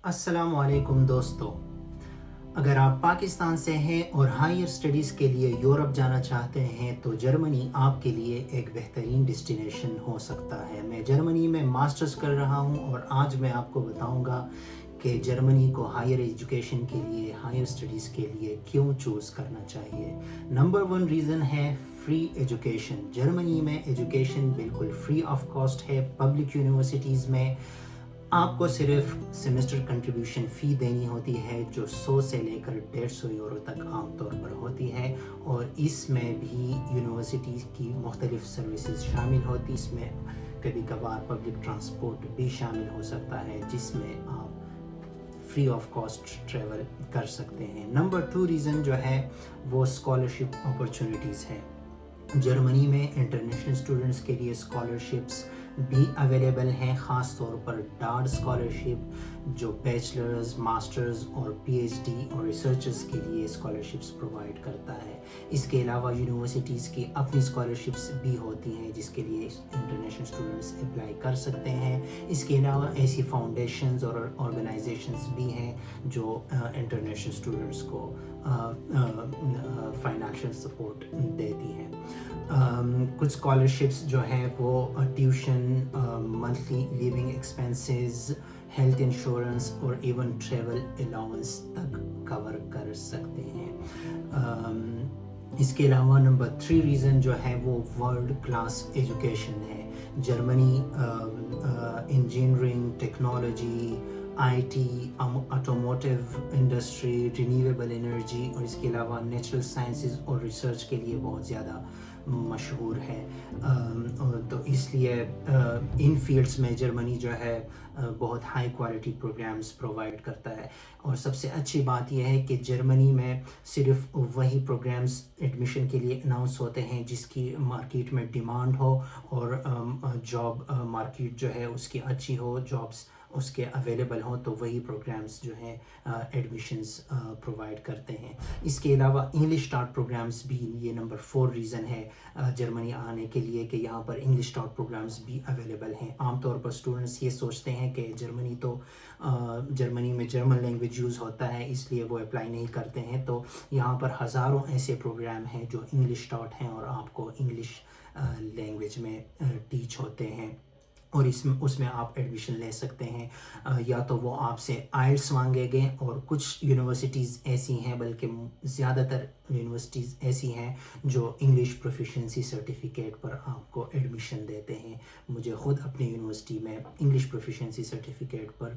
السلام علیکم دوستو، اگر آپ پاکستان سے ہیں اور ہائر اسٹڈیز کے لیے یورپ جانا چاہتے ہیں تو جرمنی آپ کے لیے ایک بہترین ڈیسٹینیشن ہو سکتا ہے۔ میں جرمنی میں ماسٹرز کر رہا ہوں اور آج میں آپ کو بتاؤں گا کہ جرمنی کو ہائر ایجوکیشن کے لیے، ہائر اسٹڈیز کے لیے کیوں چوز کرنا چاہیے۔ نمبر 1 ریزن ہے فری ایجوکیشن۔ جرمنی میں ایجوکیشن بالکل فری آف کاسٹ ہے۔ پبلک یونیورسٹیز میں آپ کو صرف سیمسٹر کنٹریبیوشن فی دینی ہوتی ہے جو 100 سے لے کر 150 یورو تک عام طور پر ہوتی ہے، اور اس میں بھی یونیورسٹیز کی مختلف سروسز شامل ہوتی، اس میں کبھی کبھار پبلک ٹرانسپورٹ بھی شامل ہو سکتا ہے جس میں آپ فری آف کاسٹ ٹریول کر سکتے ہیں۔ نمبر 2 ریزن جو ہے وہ اسکالرشپ اپرچونیٹیز ہے۔ جرمنی میں انٹرنیشنل اسٹوڈنٹس کے لیے اسکالرشپس بھی اویلیبل ہیں، خاص طور پر ڈارڈ اسکالرشپ جو بیچلرز، ماسٹرز اور پی ایچ ڈی اور ریسرچرز کے لیے اسکالرشپس پرووائڈ کرتا ہے۔ اس کے علاوہ یونیورسٹیز کی اپنی اسکالرشپس بھی ہوتی ہیں جس کے لیے انٹرنیشنل اسٹوڈنٹس اپلائی کر سکتے ہیں۔ اس کے علاوہ ایسی فاؤنڈیشنز اور آرگنائزیشنز بھی ہیں جو انٹرنیشنل اسٹوڈنٹس کو فائنانشیل سپورٹ دیتی ہیں۔ کچھ اسکالرشپس جو ہیں وہ tuition, monthly living expenses, health insurance اور ایون ٹریول الاؤنس تک کور کر سکتے ہیں۔ اس کے علاوہ نمبر 3 ریزن جو ہے وہ ورلڈ کلاس ایجوکیشن ہے۔ Germany engineering, technology, I T, automotive industry, renewable energy اور اس کے علاوہ نیچرل سائنسز اور ریسرچ کے لیے بہت زیادہ مشہور ہے، تو اس لیے ان فیلڈس میں جرمنی جو ہے بہت ہائی کوالٹی پروگرامز پرووائڈ کرتا ہے۔ اور سب سے اچھی بات یہ ہے کہ جرمنی میں صرف وہی پروگرامز ایڈمیشن کے لیے اناؤنس ہوتے ہیں جس کی مارکیٹ میں ڈیمانڈ ہو اور جاب مارکیٹ جو ہے اس کی اچھی ہو، جابس اس کے اویلیبل ہوں، تو وہی پروگرامز جو ہیں ایڈمیشنز پرووائڈ کرتے ہیں۔ اس کے علاوہ انگلش اسٹارٹ پروگرامز بھی، یہ نمبر 4 ریزن ہے جرمنی آنے کے لیے کہ یہاں پر انگلش اسٹارٹ پروگرامز بھی اویلیبل ہیں۔ عام طور پر اسٹوڈنٹس یہ سوچتے ہیں کہ جرمنی میں جرمن لینگویج یوز ہوتا ہے اس لیے وہ اپلائی نہیں کرتے ہیں، تو یہاں پر ہزاروں ایسے پروگرام ہیں جو انگلش اسٹارٹ ہیں اور آپ کو انگلش لینگویج میں ٹیچ ہوتے ہیں، اور اس میں آپ ایڈمیشن لے سکتے ہیں۔ یا تو وہ آپ سے آئلٹس مانگیں گے، اور کچھ یونیورسٹیز ایسی ہیں، بلکہ زیادہ تر یونیورسٹیز ایسی ہیں جو انگلش پروفیشنسی سرٹیفکیٹ پر آپ کو ایڈمیشن دیتے ہیں۔ مجھے خود اپنی یونیورسٹی میں انگلش پروفیشنسی سرٹیفکیٹ پر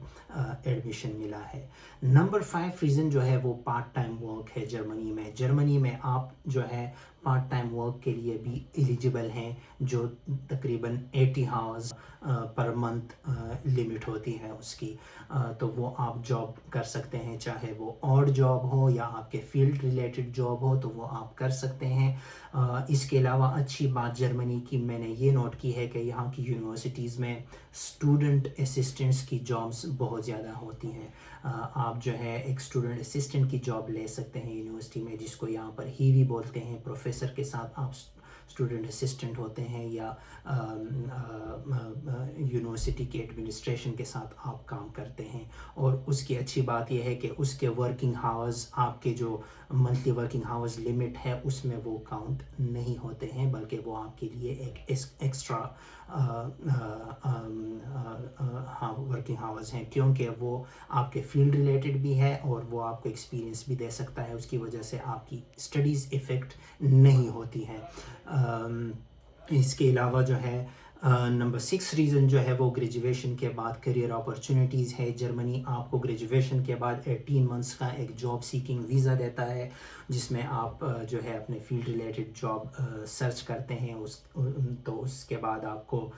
ایڈمیشن ملا ہے۔ نمبر 5 ریزن جو ہے وہ پارٹ ٹائم ورک ہے جرمنی میں۔ جرمنی میں آپ جو ہے پارٹ ٹائم ورک کے لیے بھی ایلیجیبل ہیں، جو تقریباً 80 ہاورز پر منتھ لمٹ ہوتی ہے اس کی، تو وہ آپ جاب کر سکتے ہیں، چاہے وہ آڈ جاب ہو یا آپ کے فیلڈ ریلیٹڈ جاب ہو تو وہ آپ کر سکتے ہیں۔ اس کے علاوہ اچھی بات جرمنی کی میں نے یہ نوٹ کی ہے کہ یہاں کی یونیورسٹیز میں اسٹوڈنٹ اسسٹنٹس کی جابس بہت زیادہ ہوتی ہیں۔ آپ جو ہے ایک اسٹوڈنٹ اسسٹنٹ کی جاب لے سکتے ہیں یونیورسٹی میں، جس کو یہاں پر ہیوی بولتے ہیں۔ پروفیسر کے ساتھ آپ اسٹوڈنٹ اسسٹنٹ ہوتے ہیں، یا یونیورسٹی کے ایڈمنسٹریشن کے ساتھ آپ کام کرتے ہیں، اور اس کی اچھی بات یہ ہے کہ اس کے ورکنگ ہاورز، آپ کے جو منتھلی ورکنگ ہاورز لمٹ ہے اس میں وہ کاؤنٹ نہیں ہوتے ہیں، بلکہ وہ آپ کے لیے ایک ایکسٹرا ورکنگ ہاورز ہیں، کیونکہ وہ آپ کے فیلڈ ریلیٹڈ بھی ہے اور وہ آپ کو ایکسپیرینس بھی دے سکتا ہے، اس کی وجہ سے آپ کی اسٹڈیز افیکٹ نہیں ہوتی ہیں۔ اس کے علاوہ جو ہے نمبر 6 ریزن جو ہے وہ گریجویشن کے بعد کیریئر اپرچونیٹیز ہے۔ جرمنی آپ کو گریجویشن کے بعد 18 منتھس کا ایک جاب سیکنگ ویزا دیتا ہے، جس میں آپ جو ہے اپنے فیلڈ ریلیٹڈ جاب سرچ کرتے ہیں، تو اس کے بعد آپ کو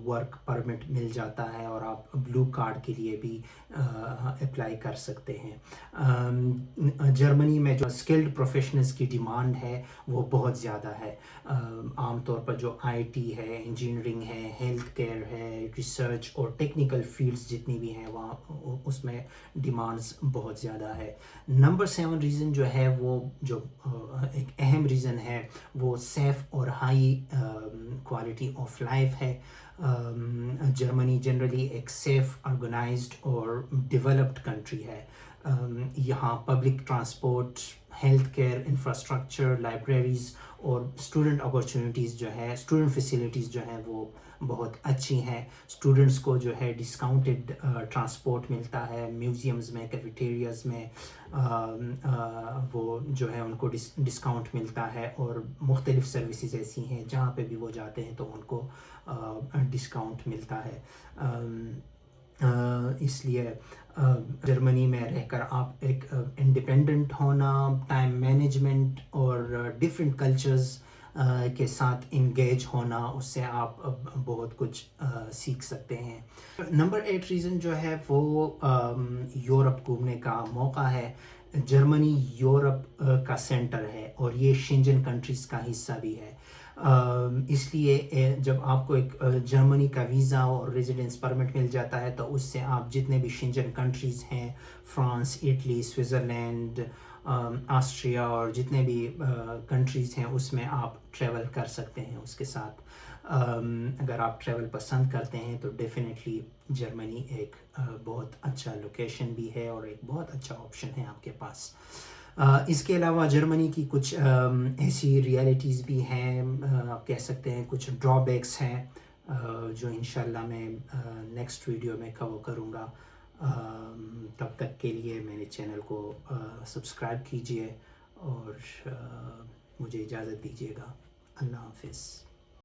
ورک پرمٹ مل جاتا ہے اور آپ بلو کارڈ کے لیے بھی اپلائی کر سکتے ہیں۔ جرمنی میں جو اسکلڈ پروفیشنلز کی ڈیمانڈ ہے وہ بہت زیادہ ہے۔ عام طور پر جو آئی ٹی ہے، انجینئرنگ ہے، ہیلتھ کیئر ہے، ریسرچ اور ٹیکنیکل فیلڈز جتنی بھی ہیں وہاں اس میں ڈیمانڈز بہت زیادہ ہے۔ نمبر 7 ریزن جو ہے وہ جو ایک اہم ریزن ہے وہ سیف اور ہائی کوالٹی آف لائف ہے۔ جرمنی جنرلی ایک سیف آرگنائزڈ اور ڈیولپڈ کنٹری ہے. یہاں public transport, health care infrastructure, libraries اور اسٹوڈنٹ اپارچونیٹیز جو ہے، اسٹوڈنٹ فیسلٹیز جو ہیں وہ بہت اچھی ہیں. اسٹوڈنٹس کو جو ہے ڈسکاؤنٹڈ ٹرانسپورٹ ملتا ہے. میوزیمز میں، کیفیٹیریاز میں وہ جو ہے ان کو ڈسکاؤنٹ ملتا ہے. اور مختلف سروسز ایسی ہیں جہاں پہ بھی وہ جاتے ہیں تو ان کو ڈسکاؤنٹ ملتا ہے. اس لیے جرمنی میں رہ کر آپ ایک انڈیپینڈنٹ ہونا، ٹائم مینجمنٹ اور ڈفرینٹ کلچرز کے ساتھ انگیج ہونا، اس سے آپ بہت کچھ سیکھ سکتے ہیں. نمبر 8 ریزن جو ہے وہ یورپ گھومنے کا موقع ہے. جرمنی یورپ کا سینٹر ہے اور یہ شینجن کنٹریز کا حصہ بھی ہے. اس لیے جب آپ کو ایک جرمنی کا ویزا اور ریزیڈنس پرمٹ مل جاتا ہے تو اس سے آپ جتنے بھی شینجن کنٹریز ہیں، فرانس، اٹلی، سوئٹزرلینڈ، آسٹریا اور جتنے بھی کنٹریز ہیں اس میں آپ ٹریول کر سکتے ہیں اس کے ساتھ. اگر آپ ٹریول پسند کرتے ہیں تو ڈیفینیٹلی جرمنی ایک بہت اچھا لوکیشن بھی ہے اور ایک بہت اچھا آپشن ہے آپ کے پاس. اس کے علاوہ جرمنی کی کچھ ایسی ریئلٹیز بھی ہیں، آپ کہہ سکتے ہیں کچھ ڈرا بیکس ہیں جو انشاءاللہ میں نیکسٹ ویڈیو میں کور کروں گا. تب تک کے لیے میرے چینل کو سبسکرائب کیجیے اور مجھے اجازت دیجیے گا. اللہ حافظ.